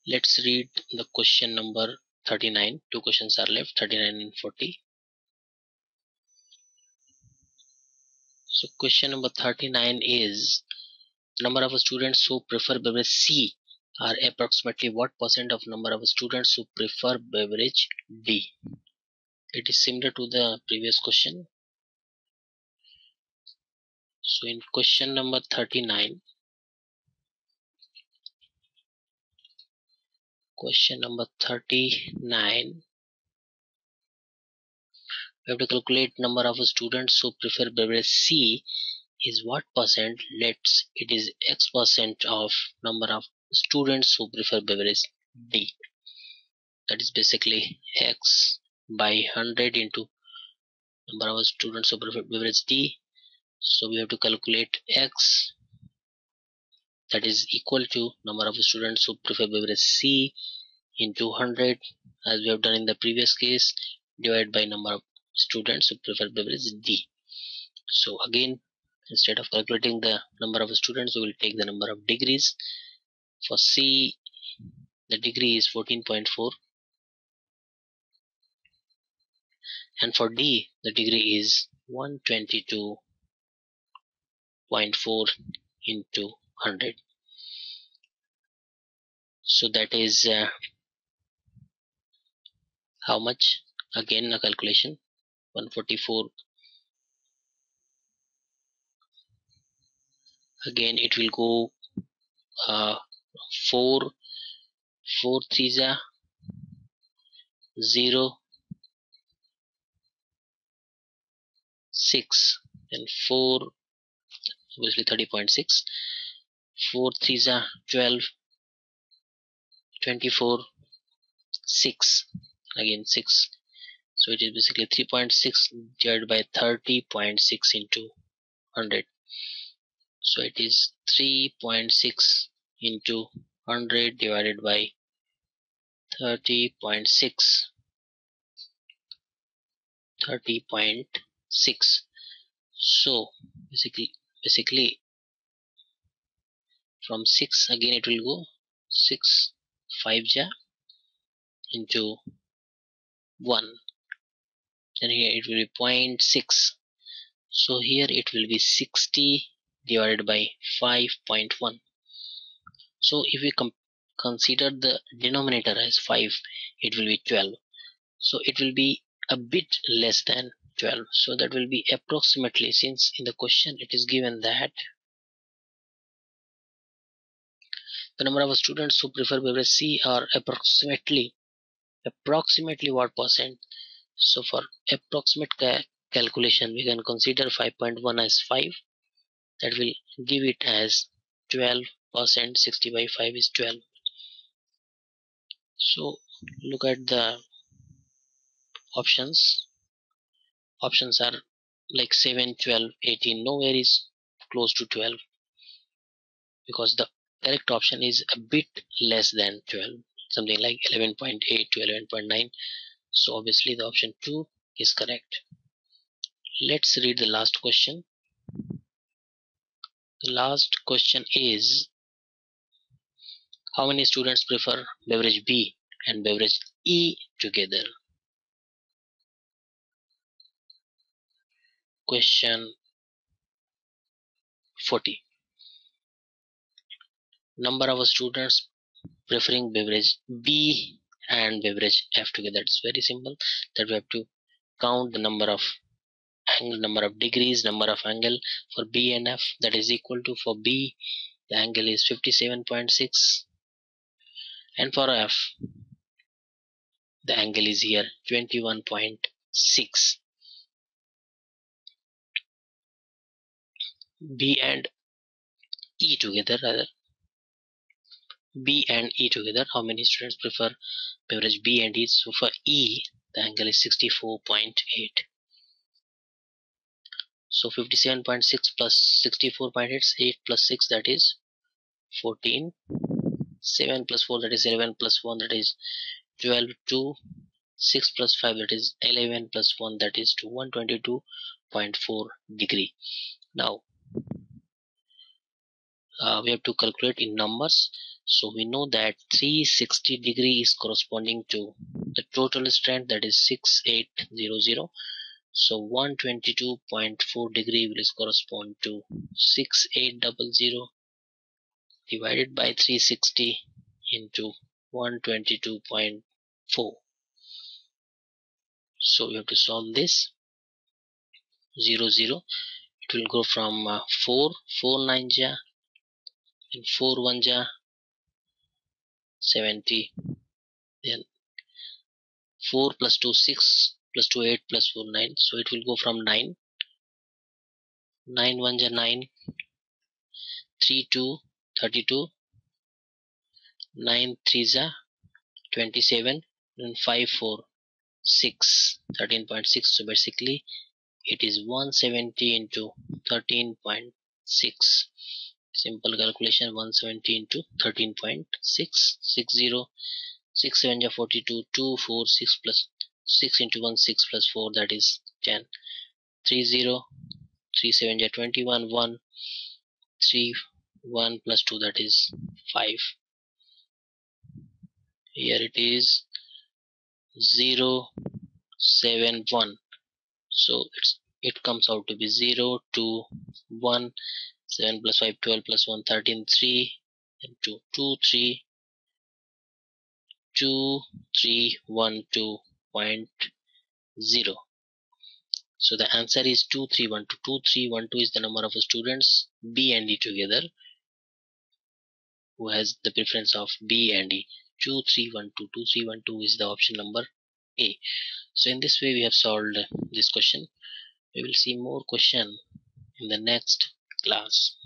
Let's read the question number 39. Two questions are left, 39 and 40. So question number 39 is, number of students who prefer beverage C are approximately what percent of number of students who prefer beverage D? It is similar to the previous question. So in question number 39, we have to calculate number of students who prefer beverage C is what percent. Let's it is X percent of number of students who prefer beverage D. That is basically X by 100 into number of students who prefer beverage D. So we have to calculate X, that is equal to number of students who prefer beverage C into 100, as we have done in the previous case, divided by number of students who prefer beverage D. So again, instead of calculating the number of students, we will take the number of degrees. For C, the degree is 14.4, and for D, the degree is 122.4 into 100. So that is how much? Again a calculation, 144. Again it will go 4 3s are 0 6 and 4, obviously 30.6. 4 3s are 12, 24, 6, again 6. So it is basically 3.6 divided by 30.6 into 100. So it is 3.6 into 100 divided by 30.6. So basically from 6, again it will go 6 5 ja into 1, and here it will be 0.6. So here it will be 60 divided by 5.1. So if we consider the denominator as 5, it will be 12. So it will be a bit less than 12. So that will be approximately, since in the question it is given that the number of students who prefer beverage C are approximately what percent. So for approximate calculation, we can consider 5.1 as 5. That will give it as 12%. 60 by 5 is 12. So look at the options. Options are like 7, 12, 18. Nowhere is close to 12, because the correct option is a bit less than 12, something like 11.8 to 11.9. So obviously the option 2 is correct. Let's read the last question. The last question is, how many students prefer beverage B and beverage E together? Question 40. Number of students preferring beverage B and beverage F together. It's very simple, that we have to count the number of angle, number of degrees, number of angle for B and F. That is equal to, for B the angle is 57.6, and for F the angle is here 21.6. B and E together, rather, B and E together, how many students prefer beverage B and E? So for E the angle is 64.8. So 57.6 plus 64.8, 8 plus 6, that is 14. 7 plus 4, that is 11, plus 1, that is 12. 2, 6 plus 5, that is 11, plus 1, that is 2, 122.4 degree. Now we have to calculate in numbers. So we know that 360 degree is corresponding to the total strength, that is 6800. So 122.4 degree will correspond to 6800 divided by 360 into 122.4. So we have to solve this. 00, it will go from 4 9 ja, and 4 1 ja 70, then 4 plus 2 6 plus 2 8 plus 4 9, so it will go from 9 9 1 ja 9, 3 2 32, 9 3 ja 27, and 5 4 6 13.6. So basically it is 170 into 13.6. Simple calculation, 170 into 13.6. 60, 6 7 ja 42, 2 4 6 plus 6 into 1 6 plus 4, that is 10. 30, 3 7 ja 21, 1 3 1 plus 2, that is 5. Here it is 0 7 1. So it comes out to be 0 2 1, 7 plus 5 12 plus 1 13, 3 and 2 2 3 2 3 1 2.0. So the answer is 2312. 2312 is the number of students B and D together who has the preference of B and D. 2312. 2312 is the option number A. So in this way we have solved this question. We will see more question in the next class.